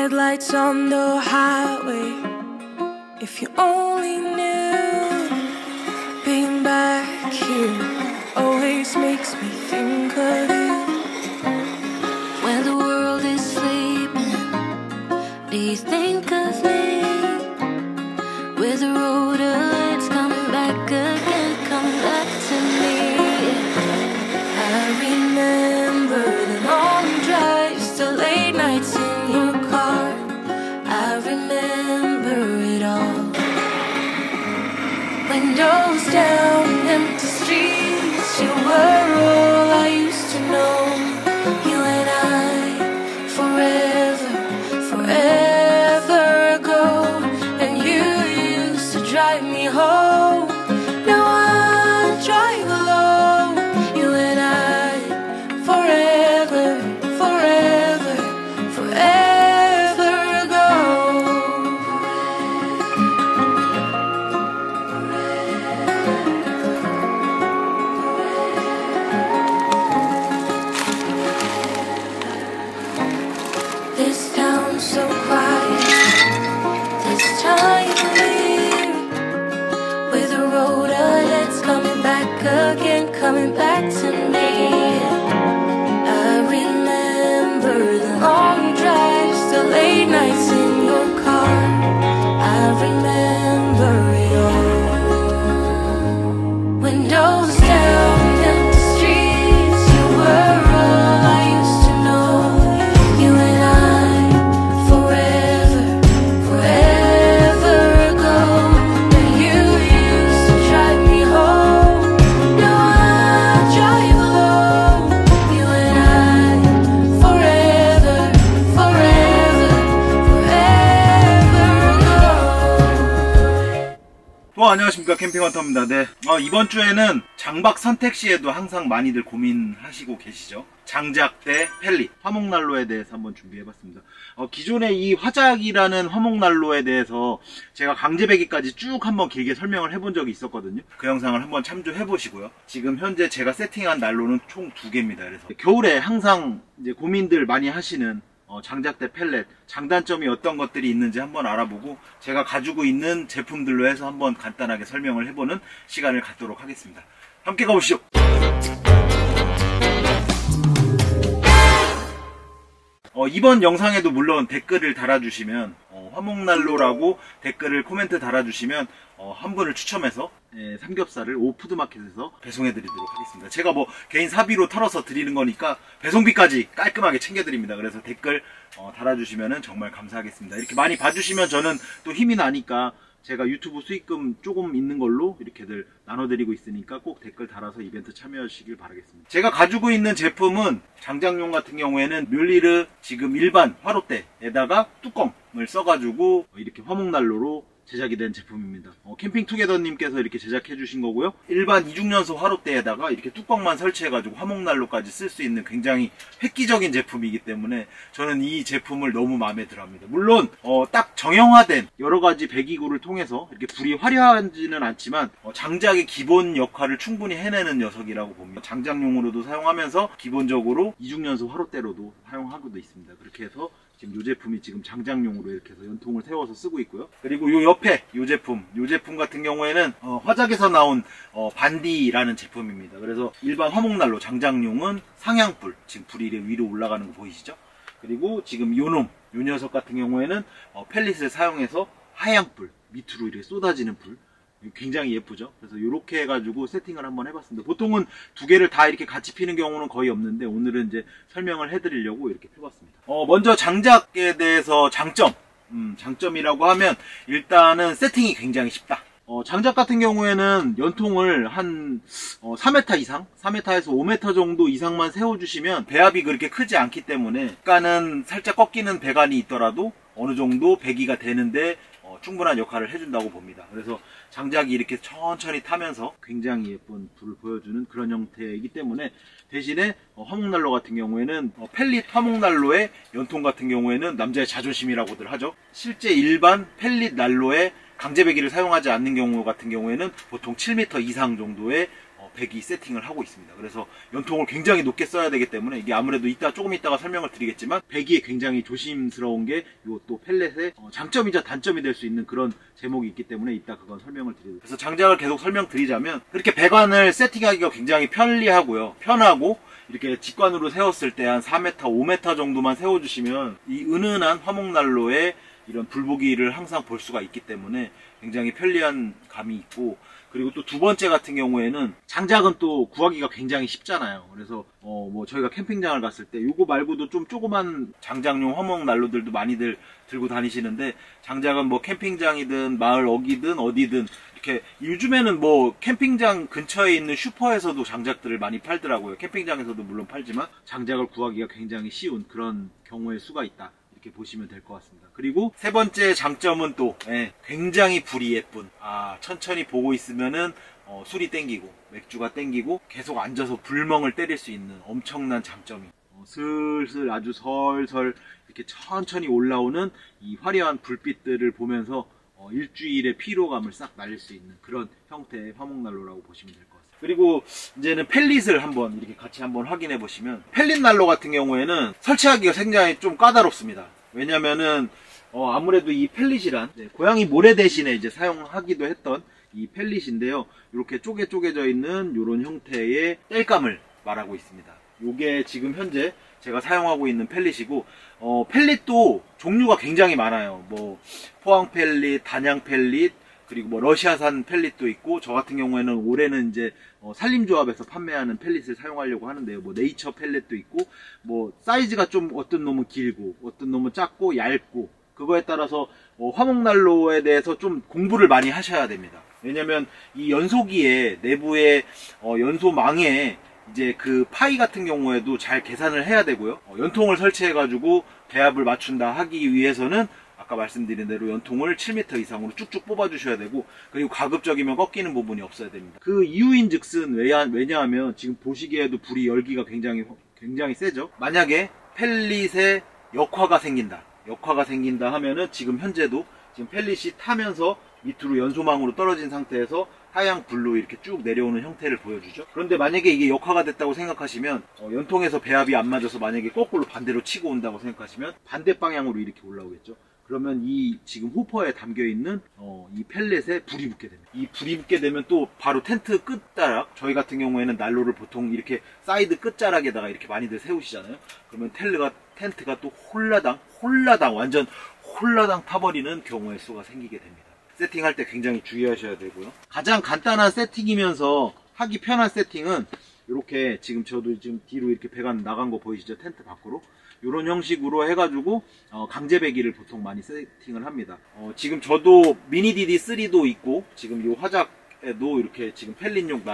Headlights on the highway. If you only knew, being back here always makes me think of you. When the world is sleeping, do you think of me? With the road ahead's coming back again, come back to me. I remember the long drives, the late nights in your car. I remember it all. Windows down, empty streets, you were all I used to know. You and I, forever ago. And you used to drive me home. Now I drive alone. You and I, forever ago. This town's so quiet, this time of year. With the road ahead's coming back again, coming back to me. I remember the long drives, the late nights in your car. I remember it all. Windows down, empty streets, you were all I used to know. You and I, forever ago. And you used to drive me home. Now I drive alone. You and I, forever ago. 안녕하십니까, 캠핑헌터입니다. 네, 이번 주에는 장박 선택 시에도 항상 많이들 고민하시고 계시죠. 장작 대 펠릿, 화목난로에 대해서 한번 준비해봤습니다. 기존의 이 화작이라는 화목난로에 대해서 제가 강제배기까지 쭉 한번 길게 설명을 해본 적이 있었거든요. 그 영상을 한번 참조해보시고요. 지금 현재 제가 세팅한 난로는 총 2개입니다. 그래서 겨울에 항상 이제 고민들 많이 하시는 장작 대 펠렛, 장단점이 어떤 것들이 있는지 한번 알아보고 제가 가지고 있는 제품들로 해서 한번 간단하게 설명을 해보는 시간을 갖도록 하겠습니다. 함께 가보시죠. 이번 영상에도 물론 댓글을 달아주시면 화목난로라고 댓글을 코멘트 달아주시면 한 분을 추첨해서 삼겹살을 오푸드마켓에서 배송해드리도록 하겠습니다. 제가 뭐 개인 사비로 털어서 드리는 거니까 배송비까지 깔끔하게 챙겨드립니다. 그래서 댓글 달아주시면 정말 감사하겠습니다. 이렇게 많이 봐주시면 저는 또 힘이 나니까 제가 유튜브 수익금 조금 있는 걸로 이렇게들 나눠드리고 있으니까 꼭 댓글 달아서 이벤트 참여하시길 바라겠습니다. 제가 가지고 있는 제품은 장작용 같은 경우에는 뮬리르 지금 일반 화롯대에다가 뚜껑을 써가지고 이렇게 화목난로로 제작이 된 제품입니다. 캠핑투게더님께서 이렇게 제작해 주신 거고요. 일반 이중연소 화롯대에다가 이렇게 뚜껑만 설치해가지고 화목난로까지 쓸 수 있는 굉장히 획기적인 제품이기 때문에 저는 이 제품을 너무 마음에 들어 합니다. 물론 딱 정형화된 여러가지 배기구를 통해서 이렇게 불이 화려하지는 않지만 장작의 기본 역할을 충분히 해내는 녀석이라고 봅니다. 장작용으로도 사용하면서 기본적으로 이중연소 화롯대로도 사용하고도 있습니다. 그렇게 해서 지금 이 제품이 지금 장작용으로 이렇게 해서 연통을 세워서 쓰고 있고요. 그리고 요 옆에 이 제품 같은 경우에는 화작에서 나온 반디라는 제품입니다. 그래서 일반 화목난로 장작용은 상향불, 지금 불이 위로 올라가는 거 보이시죠? 그리고 지금 요 녀석 같은 경우에는 펠릿을 사용해서 하향불, 밑으로 이렇게 쏟아지는 불, 굉장히 예쁘죠. 그래서 이렇게 해가지고 세팅을 한번 해봤습니다. 보통은 2개를 다 이렇게 같이 피는 경우는 거의 없는데 오늘은 이제 설명을 해드리려고 이렇게 펴봤습니다. 먼저 장작에 대해서 장점이라고 하면 일단은 세팅이 굉장히 쉽다. 장작 같은 경우에는 연통을 한 4m 이상, 4m에서 5m 정도 이상만 세워주시면 배합이 그렇게 크지 않기 때문에 약간은 살짝 꺾이는 배관이 있더라도 어느 정도 배기가 되는데 충분한 역할을 해준다고 봅니다. 그래서 장작이 이렇게 천천히 타면서 굉장히 예쁜 불을 보여주는 그런 형태이기 때문에 대신에 화목난로 같은 경우에는 펠릿 화목난로의 연통 같은 경우에는 남자의 자존심이라고들 하죠. 실제 일반 펠릿 난로에 강제배기를 사용하지 않는 경우 같은 경우에는 보통 7m 이상 정도의 배기 세팅을 하고 있습니다. 그래서 연통을 굉장히 높게 써야 되기 때문에 이게 아무래도 조금 이따가 설명을 드리겠지만 배기에 굉장히 조심스러운 게 요 또 펠렛의 장점이자 단점이 될 수 있는 그런 제목이 있기 때문에 이따 그건 설명을 드리고, 그래서 장작을 계속 설명드리자면 이렇게 배관을 세팅하기가 굉장히 편리하고요. 편하고 이렇게 직관으로 세웠을 때 한 4m, 5m 정도만 세워주시면 이 은은한 화목난로에 이런 불보기를 항상 볼 수가 있기 때문에 굉장히 편리한 감이 있고, 그리고 또 두 번째 같은 경우에는 장작은 또 구하기가 굉장히 쉽잖아요. 그래서 뭐 저희가 캠핑장을 갔을 때 요거 말고도 좀 조그만 장작용 화목난로들도 많이들 들고 다니시는데, 장작은 뭐 캠핑장이든 마을 어기든 어디든 이렇게 요즘에는 뭐 캠핑장 근처에 있는 슈퍼에서도 장작들을 많이 팔더라고요. 캠핑장에서도 물론 팔지만 장작을 구하기가 굉장히 쉬운 그런 경우의 수가 있다, 이렇게 보시면 될 것 같습니다. 그리고 세 번째 장점은 또 굉장히 불이 예쁜, 천천히 보고 있으면은 술이 땡기고 맥주가 땡기고 계속 앉아서 불멍을 때릴 수 있는 엄청난 장점이, 슬슬 아주 설설 이렇게 천천히 올라오는 이 화려한 불빛들을 보면서 일주일의 피로감을 싹 날릴 수 있는 그런 형태의 화목난로라고 보시면 될 것 같습니다. 그리고 이제는 펠릿을 한번 이렇게 같이 한번 확인해 보시면, 펠릿 난로 같은 경우에는 설치하기가 굉장히 좀 까다롭습니다. 왜냐면은 아무래도 이 펠릿이란 고양이 모래 대신에 이제 사용하기도 했던 이 펠릿인데요, 이렇게 쪼개져 있는 이런 형태의 땔감을 말하고 있습니다. 요게 지금 현재 제가 사용하고 있는 펠릿이고, 펠릿도 종류가 굉장히 많아요. 뭐 포항 펠릿, 단양 펠릿, 그리고 뭐 러시아산 펠릿도 있고, 저 같은 경우에는 올해는 이제 산림조합에서 판매하는 펠릿을 사용하려고 하는데요. 뭐 네이처 펠릿도 있고, 뭐 사이즈가 좀 어떤 놈은 길고 어떤 놈은 작고 얇고, 그거에 따라서 화목난로에 대해서 좀 공부를 많이 하셔야 됩니다. 왜냐면 이 연소기에 내부의 연소망에 이제 그 파이 같은 경우에도 잘 계산을 해야 되고요. 연통을 설치해 가지고 배합을 맞춘다 하기 위해서는 아까 말씀드린 대로 연통을 7m 이상으로 쭉쭉 뽑아 주셔야 되고, 그리고 가급적이면 꺾이는 부분이 없어야 됩니다. 그 이유인 즉슨 왜냐하면 지금 보시기에도 불이 열기가 굉장히 세죠. 만약에 펠릿에 역화가 생긴다 하면은 지금 현재도 지금 펠릿이 타면서 밑으로 연소망으로 떨어진 상태에서 하얀 불로 이렇게 쭉 내려오는 형태를 보여주죠. 그런데 만약에 이게 역화가 됐다고 생각하시면, 연통에서 배합이 안 맞아서 만약에 거꾸로 반대로 치고 온다고 생각하시면 반대 방향으로 이렇게 올라오겠죠. 그러면 이 지금 호퍼에 담겨있는 이 펠렛에 불이 붙게 됩니다. 이 불이 붙게 되면 또 바로 텐트 끝자락, 저희 같은 경우에는 난로를 보통 이렇게 사이드 끝자락에다가 이렇게 많이들 세우시잖아요. 그러면 텐트가 또 완전 홀라당 타버리는 경우의 수가 생기게 됩니다. 세팅할 때 굉장히 주의하셔야 되고요. 가장 간단한 세팅이면서 하기 편한 세팅은 이렇게, 지금 저도 지금 뒤로 이렇게 배관 나간 거 보이시죠? 텐트 밖으로 이런 형식으로 해가지고 강제배기를 보통 많이 세팅을 합니다. 지금 저도 미니 DD3도 있고, 지금 이 화작에도 이렇게 지금 펠릿용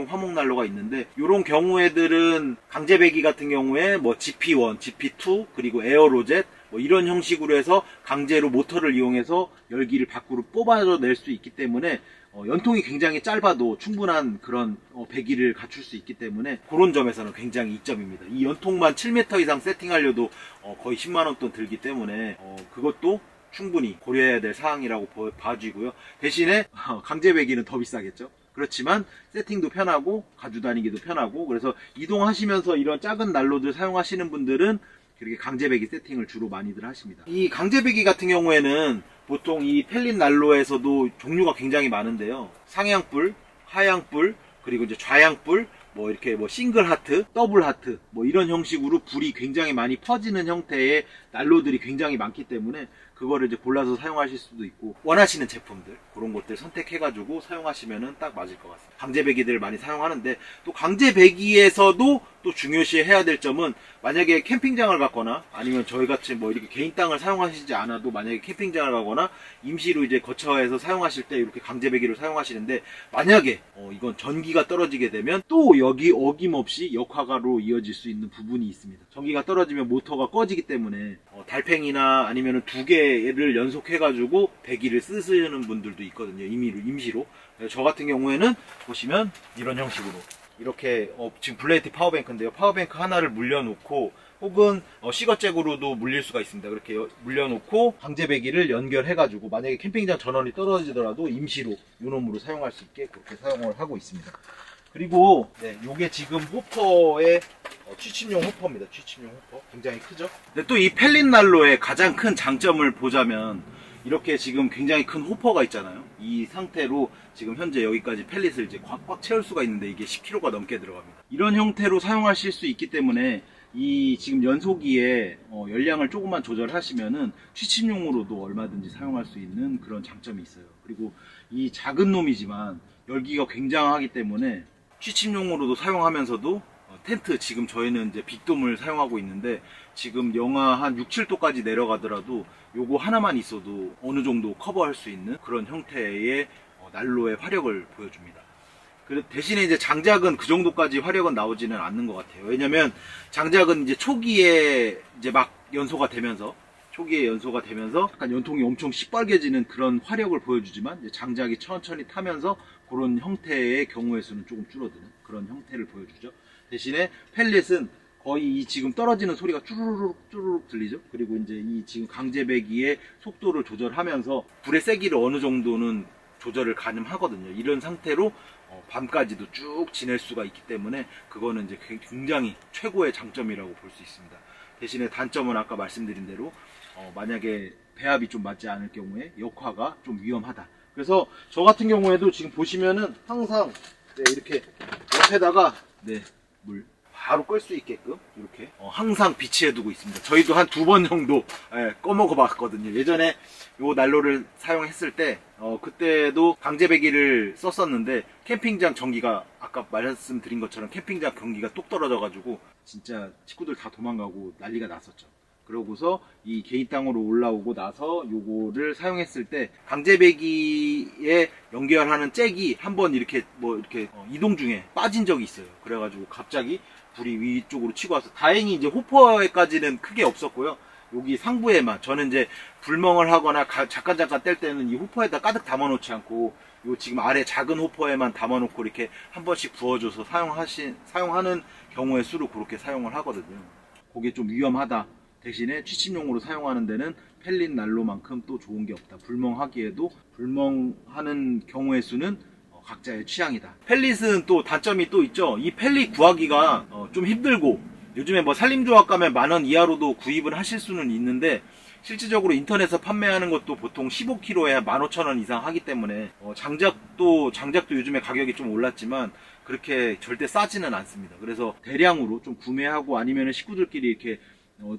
화목난로가 있는데, 이런 경우에들은 강제배기 같은 경우에 뭐 GP1, GP2 그리고 에어로젯 뭐 이런 형식으로 해서 강제로 모터를 이용해서 열기를 밖으로 뽑아낼 수 있기 때문에 연통이 굉장히 짧아도 충분한 그런 배기를 갖출 수 있기 때문에 그런 점에서는 굉장히 이점입니다. 이 연통만 7m 이상 세팅하려도 거의 10만원 돈 들기 때문에 그것도 충분히 고려해야 될 사항이라고 봐지고요. 대신에 강제배기는 더 비싸겠죠. 그렇지만 세팅도 편하고 가지고 다니기도 편하고, 그래서 이동하시면서 이런 작은 난로들 사용하시는 분들은 그렇게 강제배기 세팅을 주로 많이들 하십니다. 이 강제배기 같은 경우에는 보통 이 펠릿 난로에서도 종류가 굉장히 많은데요. 상향불, 하향불, 그리고 이제 좌향불, 뭐 이렇게 뭐 싱글 하트, 더블 하트, 뭐 이런 형식으로 불이 굉장히 많이 퍼지는 형태의 난로들이 굉장히 많기 때문에 그거를 이제 골라서 사용하실 수도 있고, 원하시는 제품들 그런 것들 선택해가지고 사용하시면은 딱 맞을 것 같습니다. 강제배기들을 많이 사용하는데, 또 강제배기에서도 또 중요시 해야 될 점은, 만약에 캠핑장을 갔거나 아니면 저희같이 뭐 이렇게 개인 땅을 사용하시지 않아도 만약에 캠핑장을 가거나 임시로 이제 거처에서 사용하실 때 이렇게 강제배기를 사용하시는데, 만약에 이건 전기가 떨어지게 되면 또 여기 어김없이 역화가로 이어질 수 있는 부분이 있습니다. 전기가 떨어지면 모터가 꺼지기 때문에 달팽이나 아니면 두 개를 연속해가지고 배기를 쓰시는 분들도 있거든요. 임시로. 저 같은 경우에는 보시면 이런 형식으로 이렇게 지금 블레이트 파워뱅크인데요. 파워뱅크 하나를 물려놓고, 혹은 시거잭으로도 물릴 수가 있습니다. 그렇게 물려놓고 강제배기를 연결해가지고 만약에 캠핑장 전원이 떨어지더라도 임시로 요놈으로 사용할 수 있게 그렇게 사용을 하고 있습니다. 그리고 요게 지금 호퍼의 취침용 호퍼입니다. 취침용 호퍼 굉장히 크죠. 근데 또 이 펠릿 난로의 가장 큰 장점을 보자면 이렇게 지금 굉장히 큰 호퍼가 있잖아요. 이 상태로 지금 현재 여기까지 펠릿을 이제 꽉꽉 채울 수가 있는데 이게 10kg가 넘게 들어갑니다. 이런 형태로 사용하실 수 있기 때문에 이 지금 연소기에 열량을 조금만 조절하시면은 취침용으로도 얼마든지 사용할 수 있는 그런 장점이 있어요. 그리고 이 작은 놈이지만 열기가 굉장하기 때문에 취침용으로도 사용하면서도 텐트, 지금 저희는 이제 빅돔을 사용하고 있는데 지금 영하 한 6, 7도까지 내려가더라도 요거 하나만 있어도 어느 정도 커버할 수 있는 그런 형태의 난로의 화력을 보여줍니다. 대신에 이제 장작은 그 정도까지 화력은 나오지는 않는 것 같아요. 왜냐면 장작은 이제 초기에 이제 막 연소가 되면서 약간 연통이 엄청 시뻘개지는 그런 화력을 보여주지만 이제 장작이 천천히 타면서 그런 형태의 경우의 수는 조금 줄어드는 그런 형태를 보여주죠. 대신에 펠릿은 거의 이 지금 떨어지는 소리가 쭈루룩 들리죠. 그리고 이제 이 지금 강제배기의 속도를 조절하면서 불의 세기를 어느 정도는 조절을 가능하거든요. 이런 상태로 밤까지도 쭉 지낼 수가 있기 때문에 그거는 이제 굉장히 최고의 장점이라고 볼 수 있습니다. 대신에 단점은 아까 말씀드린 대로 만약에 배합이 좀 맞지 않을 경우에 역화가 좀 위험하다. 그래서 저 같은 경우에도 지금 보시면은 항상 이렇게 옆에다가 물 바로 끌 수 있게끔 이렇게 항상 비치해 두고 있습니다. 저희도 한 2번 정도 꺼먹어 봤거든요. 예전에 요 난로를 사용했을 때 그때도 강제배기를 썼었는데 캠핑장 전기가 아까 말씀드린 것처럼 캠핑장 전기가 뚝 떨어져 가지고 진짜 친구들 다 도망가고 난리가 났었죠. 그러고서 이 개인 땅으로 올라오고 나서 요거를 사용했을 때 강제배기에 연결하는 잭이 한번 이렇게 이동 중에 빠진 적이 있어요. 그래가지고 갑자기 불이 위쪽으로 치고 와서 다행히 이제 호퍼에까지는 크게 없었고요. 여기 상부에만 저는 이제 불멍을 하거나 잠깐 뗄 때는 이 호퍼에다 가득 담아놓지 않고 요 지금 아래 작은 호퍼에만 담아놓고 이렇게 한 번씩 부어줘서 사용하는 경우의 수로 그렇게 사용을 하거든요. 그게 좀 위험하다. 대신에 취침용으로 사용하는 데는 펠릿 난로만큼 또 좋은 게 없다. 불멍하기에도 불멍하는 경우의 수는 각자의 취향이다. 펠릿은 또 단점이 또 있죠. 이 펠릿 구하기가 좀 힘들고 요즘에 뭐 산림조합 가면 10,000원 이하로도 구입을 하실 수는 있는데 실질적으로 인터넷에서 판매하는 것도 보통 15kg에 15,000원 이상 하기 때문에 장작도 요즘에 가격이 좀 올랐지만 그렇게 절대 싸지는 않습니다. 그래서 대량으로 좀 구매하고 아니면 식구들끼리 이렇게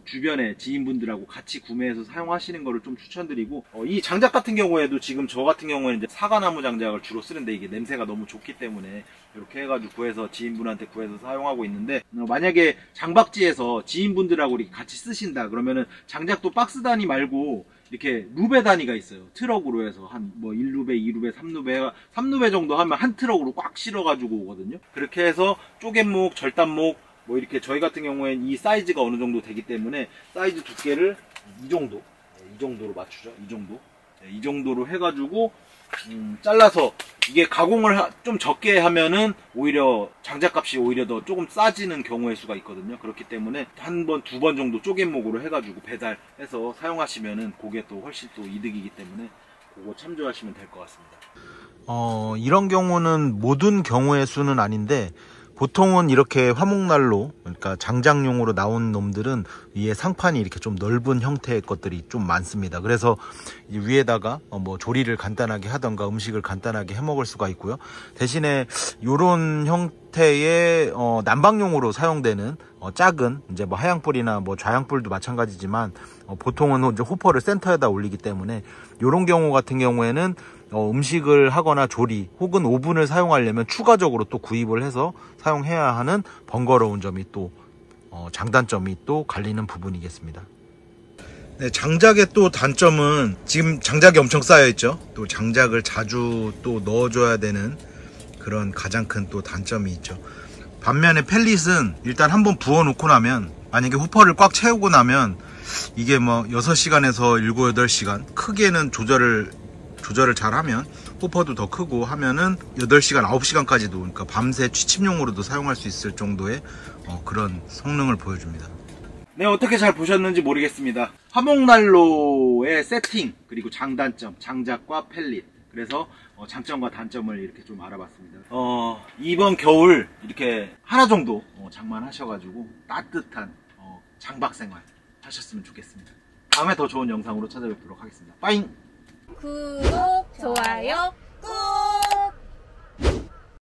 주변에 지인분들하고 같이 구매해서 사용하시는 거를 좀 추천드리고 이 장작 같은 경우에도 지금 저 같은 경우에는 이제 사과나무 장작을 주로 쓰는데 이게 냄새가 너무 좋기 때문에 이렇게 해가지고 구해서 지인분한테 구해서 사용하고 있는데 만약에 장박지에서 지인분들하고 이렇게 같이 쓰신다 그러면은 장작도 박스 단위 말고 이렇게 루베 단위가 있어요. 트럭으로 해서 한 뭐 1루베, 2루베, 3루베 정도 하면 한 트럭으로 꽉 실어가지고 오거든요. 그렇게 해서 쪼갯목, 절단목 뭐 이렇게 저희 같은 경우엔 이 사이즈가 어느 정도 되기 때문에 사이즈 두께를 이 정도로 맞추죠. 이 정도로 해가지고 잘라서 이게 가공을 좀 적게 하면은 오히려 장작값이 오히려 더 조금 싸지는 경우의 수가 있거든요. 그렇기 때문에 한 번, 2번 정도 쪼갯목으로 해가지고 배달해서 사용하시면은 그게 또 훨씬 또 이득이기 때문에 그거 참조하시면 될 것 같습니다. 이런 경우는 모든 경우의 수는 아닌데 보통은 이렇게 화목난로, 그러니까 장작용으로 나온 놈들은 위에 상판이 이렇게 좀 넓은 형태의 것들이 좀 많습니다. 그래서 위에다가 뭐 조리를 간단하게 하던가 음식을 간단하게 해 먹을 수가 있고요. 대신에 이런 형태의 난방용으로 사용되는 작은 이제 뭐 하양불이나 뭐 좌양불도 마찬가지지만 보통은 이제 호퍼를 센터에다 올리기 때문에 이런 경우 같은 경우에는 음식을 하거나 조리 혹은 오븐을 사용하려면 추가적으로 또 구입을 해서 사용해야 하는 번거로운 점이 또 장단점이 또 갈리는 부분이겠습니다. 네, 장작의 또 단점은 지금 장작이 엄청 쌓여 있죠. 또 장작을 자주 또 넣어줘야 되는 그런 가장 큰 또 단점이 있죠. 반면에 펠릿은 일단 한번 부어 놓고 나면 만약에 호퍼를 꽉 채우고 나면 이게 뭐 6시간에서 7, 8시간 크게는 조절을 잘 하면 호퍼도 더 크고 하면은 8시간, 9시간까지도 그러니까 밤새 취침용으로도 사용할 수 있을 정도의 그런 성능을 보여줍니다. 네, 어떻게 잘 보셨는지 모르겠습니다. 화목난로의 세팅 그리고 장단점, 장작과 펠릿 그래서 장점과 단점을 이렇게 좀 알아봤습니다. 이번 겨울 이렇게 하나 정도 장만하셔가지고 따뜻한 장박생활 하셨으면 좋겠습니다. 다음에 더 좋은 영상으로 찾아뵙도록 하겠습니다. 빠잉! 구독, 좋아요